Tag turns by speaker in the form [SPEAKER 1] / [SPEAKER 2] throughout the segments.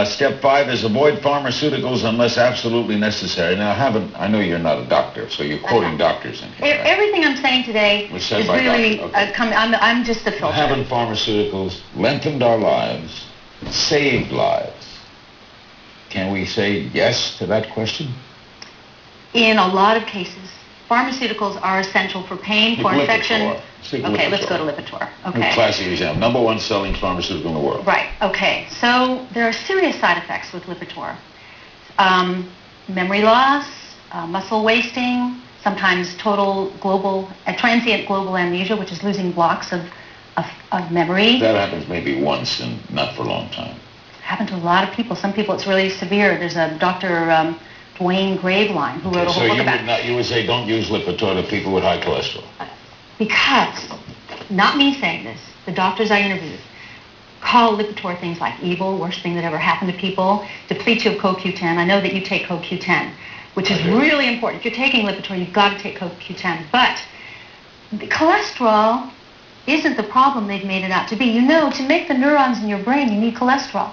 [SPEAKER 1] Step 5 is avoid pharmaceuticals unless absolutely necessary. Now, I know you're not a doctor, so you're quoting doctors in here. Right?
[SPEAKER 2] Everything I'm saying today is really, okay. I'm just a filter.
[SPEAKER 1] Having pharmaceuticals lengthened our lives, saved lives. Can we say yes to that question?
[SPEAKER 2] In a lot of cases, pharmaceuticals are essential for pain, for infection. Okay, let's go to Lipitor. Okay.
[SPEAKER 1] Classic example. Number one selling pharmaceutical in the world.
[SPEAKER 2] Right. Okay. So there are serious side effects with Lipitor. Memory loss, muscle wasting, sometimes transient global amnesia, which is losing blocks of memory.
[SPEAKER 1] That happens maybe once and not for a long time.
[SPEAKER 2] It happened to a lot of people. Some people it's really severe. There's a Dr. Dwayne Graveline who wrote a whole book about it.
[SPEAKER 1] So you would say don't use Lipitor to people with high cholesterol?
[SPEAKER 2] Because, not me saying this, the doctors I interviewed call Lipitor things like evil, worst thing that ever happened to people, depletes you of CoQ10. I know that you take CoQ10, which is really important. If you're taking Lipitor, you've got to take CoQ10. But the cholesterol isn't the problem they've made it out to be. You know, to make the neurons in your brain, you need cholesterol.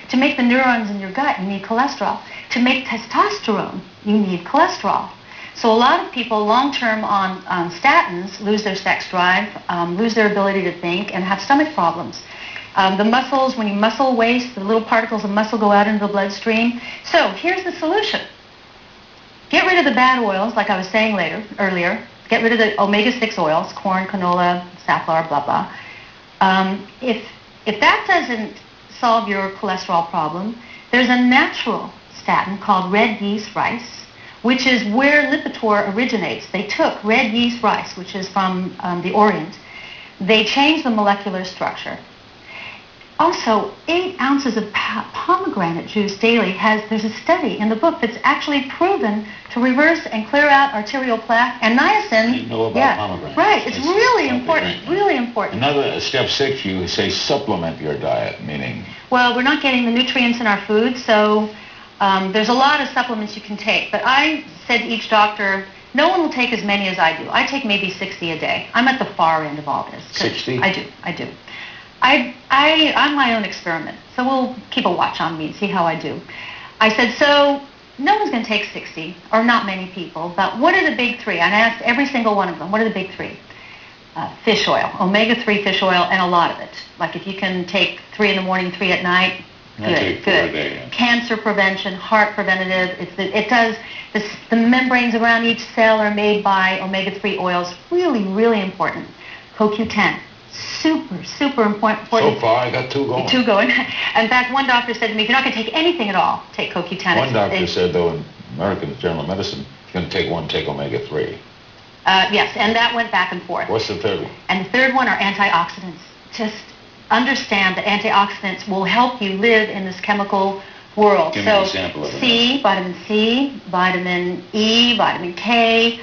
[SPEAKER 2] To make the neurons in your gut, you need cholesterol. To make testosterone, you need cholesterol. So a lot of people long-term on statins lose their sex drive, lose their ability to think, and have stomach problems. The muscles, when you muscle waste, the little particles of muscle go out into the bloodstream. So here's the solution. Get rid of the bad oils, like I was saying earlier. Get rid of the omega-6 oils, corn, canola, safflower, blah, blah. If that doesn't solve your cholesterol problem, there's a natural statin called red yeast rice, which is where Lipitor originates. They took red yeast rice, which is from the Orient. They changed the molecular structure. Also, 8 ounces of pomegranate juice daily there's a study in the book that's actually proven to reverse and clear out arterial plaque. And niacin,
[SPEAKER 1] you know about pomegranate.
[SPEAKER 2] Right, it's really important, really important.
[SPEAKER 1] Another, step 6, you say supplement your diet, meaning?
[SPEAKER 2] Well, we're not getting the nutrients in our food, so there's a lot of supplements you can take. But I said to each doctor, no one will take as many as I do. I take maybe 60 a day. I'm at the far end of all this.
[SPEAKER 1] 60?
[SPEAKER 2] I do. I'm my own experiment, so we'll keep a watch on me and see how I do. I said, so no one's going to take 60, or not many people, but what are the big 3? And I asked every single one of them, what are the big 3? Fish oil, omega-3 fish oil, and a lot of it. Like if you can take 3 in the morning, 3 at night, good.
[SPEAKER 1] Day.
[SPEAKER 2] Cancer prevention, heart preventative. The membranes around each cell are made by omega-3 oils. Really, really important. CoQ10. Super important.
[SPEAKER 1] So far, I got 2 going.
[SPEAKER 2] 2 going. In fact, one doctor said to me, if you're not going to take anything at all, take CoQ10.
[SPEAKER 1] One doctor said, though, in American Journal of Medicine, if you're going to take one, take omega-3.
[SPEAKER 2] Yes, and that went back and forth.
[SPEAKER 1] What's the third one?
[SPEAKER 2] And the third one are antioxidants. Just understand that antioxidants will help you live in this chemical world.
[SPEAKER 1] Give me an example of it.
[SPEAKER 2] Vitamin C, vitamin E, vitamin K,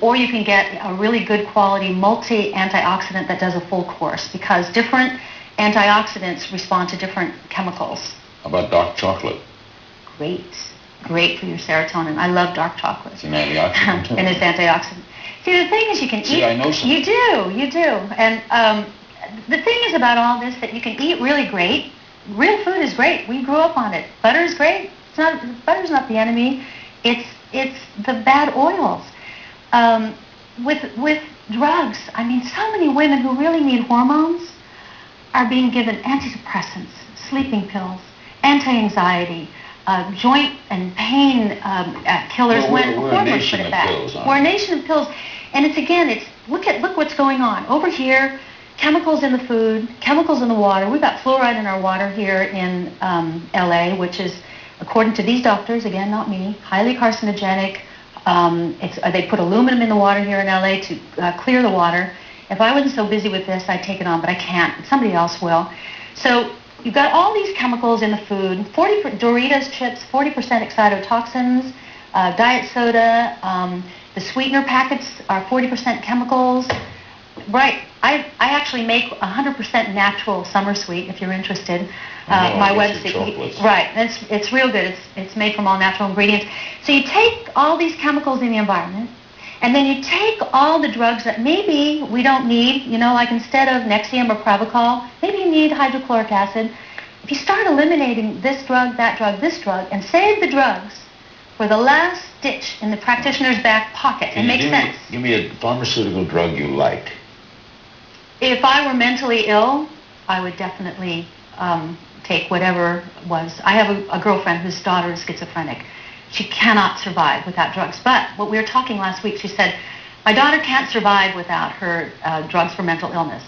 [SPEAKER 2] or you can get a really good quality multi-antioxidant that does a full course, because different antioxidants respond to different chemicals.
[SPEAKER 1] How about dark chocolate?
[SPEAKER 2] Great for your serotonin. I love dark chocolate.
[SPEAKER 1] It's an antioxidant.
[SPEAKER 2] And it's antioxidant. See, the thing is you can eat.
[SPEAKER 1] See, I know something.
[SPEAKER 2] You do. And the thing is about all this that you can eat really great. Real food is great. We grew up on it. Butter is great. Butter's not the enemy. It's the bad oils. With drugs, I mean, so many women who really need hormones are being given antidepressants, sleeping pills, anti-anxiety, joint and pain killers.
[SPEAKER 1] We're a nation of pills.
[SPEAKER 2] We're a nation of pills, and look what's going on over here. Chemicals in the food, chemicals in the water. We've got fluoride in our water here in LA, which is, according to these doctors, again, not me, highly carcinogenic. They put aluminum in the water here in LA to clear the water. If I wasn't so busy with this, I'd take it on, but I can't. Somebody else will. So you've got all these chemicals in the food. Doritos chips, 40% excitotoxins. Diet soda. The sweetener packets are 40% chemicals. Right. I actually make 100% natural summer sweet, if you're interested. My website. Right. It's real good. It's made from all natural ingredients. So you take all these chemicals in the environment, and then you take all the drugs that maybe we don't need, like instead of Nexium or Pravachol, maybe you need hydrochloric acid. if you start eliminating this drug, this drug, and save the drugs for the last ditch in the practitioner's back pocket, it makes sense.
[SPEAKER 1] Give me a pharmaceutical drug you like.
[SPEAKER 2] If I were mentally ill, I would definitely take whatever was. I have a girlfriend whose daughter is schizophrenic. She cannot survive without drugs. But what we were talking last week, she said, my daughter can't survive without her drugs for mental illness.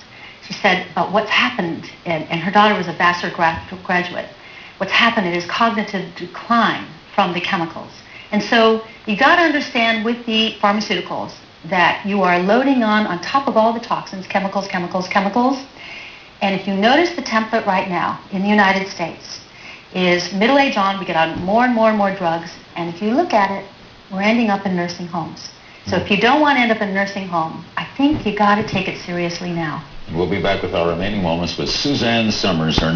[SPEAKER 2] She said, but what's happened, and her daughter was a Vassar graduate, what's happened is cognitive decline from the chemicals. And so you got to understand with the pharmaceuticals that you are loading on top of all the toxins, chemicals. And if you notice the template right now in the United States is middle age on, we get on more and more drugs. And if you look at it, we're ending up in nursing homes. So if you don't want to end up in a nursing home, I think you got to take it seriously now.
[SPEAKER 1] We'll be back with our remaining moments with Suzanne Summers. Her